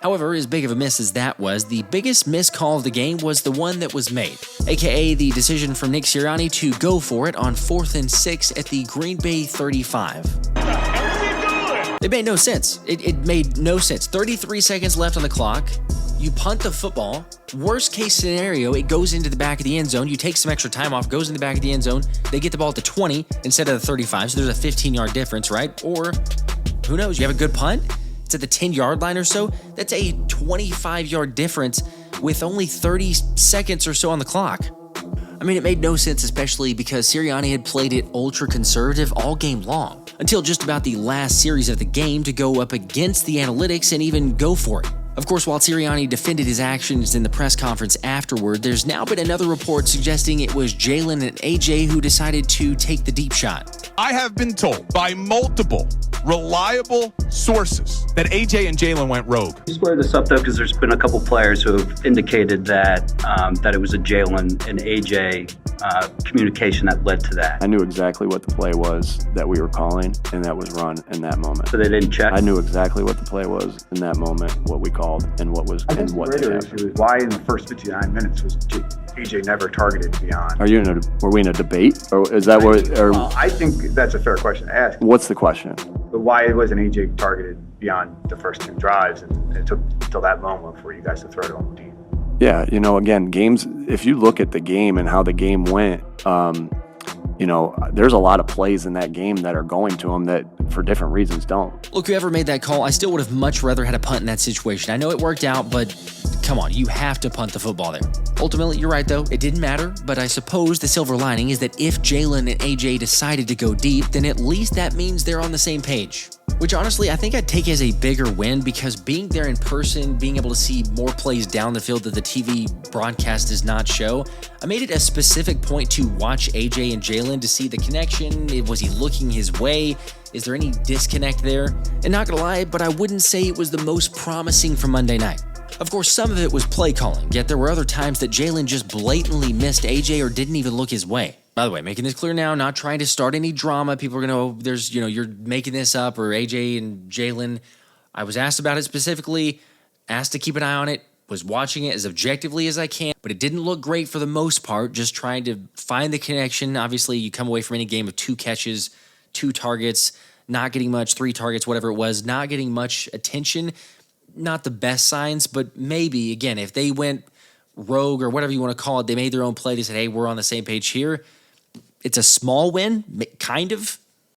However, as big of a miss as that was, the biggest missed call of the game was the one that was made, aka the decision from Nick Sirianni to go for it on 4th and 6 at the Green Bay 35. It made no sense. It made no sense. 33 seconds left on the clock. You punt the football. Worst case scenario, it goes into the back of the end zone. You take some extra time off, goes in the back of the end zone. They get the ball at the 20 instead of the 35, so there's a 15-yard difference, right? Or, who knows, you have a good punt? It's at the 10-yard line or so. That's a 25-yard difference with only 30 seconds or so on the clock. I mean, it made no sense, especially because Sirianni had played it ultra-conservative all game long, until just about the last series of the game to go up against the analytics and even go for it. Of course, while Sirianni defended his actions in the press conference afterward, there's now been another report suggesting it was Jalen and AJ who decided to take the deep shot. I have been told by multiple reliable sources that AJ and Jalen went rogue. You square this up, though, because there's been a couple players who have indicated that that it was a Jalen and AJ communication that led to that. I knew exactly what the play was that we were calling, and that was run in that moment. So they didn't check? I knew exactly what the play was in that moment, what we called, and what was and what the greater issue is why in the first 59 minutes was AJ never targeted beyond. Were we in a debate, or is that what? Or well, I think that's a fair question to ask. What's the question? But why wasn't AJ targeted beyond the first two drives, and it took until that moment for you guys to throw it on deep? Yeah, again, games, if you look at the game and how the game went, there's a lot of plays in that game that are going to him that for different reasons don't. Look, whoever made that call, I still would have much rather had a punt in that situation. I know it worked out, but come on, you have to punt the football there. Ultimately, you're right though, it didn't matter, but I suppose the silver lining is that if Jalen and AJ decided to go deep, then at least that means they're on the same page. Which honestly, I think I'd take as a bigger win because being there in person, being able to see more plays down the field that the TV broadcast does not show, I made it a specific point to watch AJ and Jalen to see the connection. Was he looking his way? Is there any disconnect there? And not gonna lie, but I wouldn't say it was the most promising for Monday night. Of course, some of it was play calling, yet there were other times that Jalen just blatantly missed AJ or didn't even look his way. By the way, making this clear now, not trying to start any drama. People are going to, you're making this up, or AJ and Jalen. I was asked about it specifically, asked to keep an eye on it, was watching it as objectively as I can, but it didn't look great for the most part, just trying to find the connection. Obviously, you come away from any game with 2 catches, 2 targets, not getting much, 3 targets, whatever it was, not getting much attention. Not the best signs, but maybe, again, if they went rogue or whatever you want to call it, they made their own play, they said, hey, we're on the same page here. It's a small win, kind of,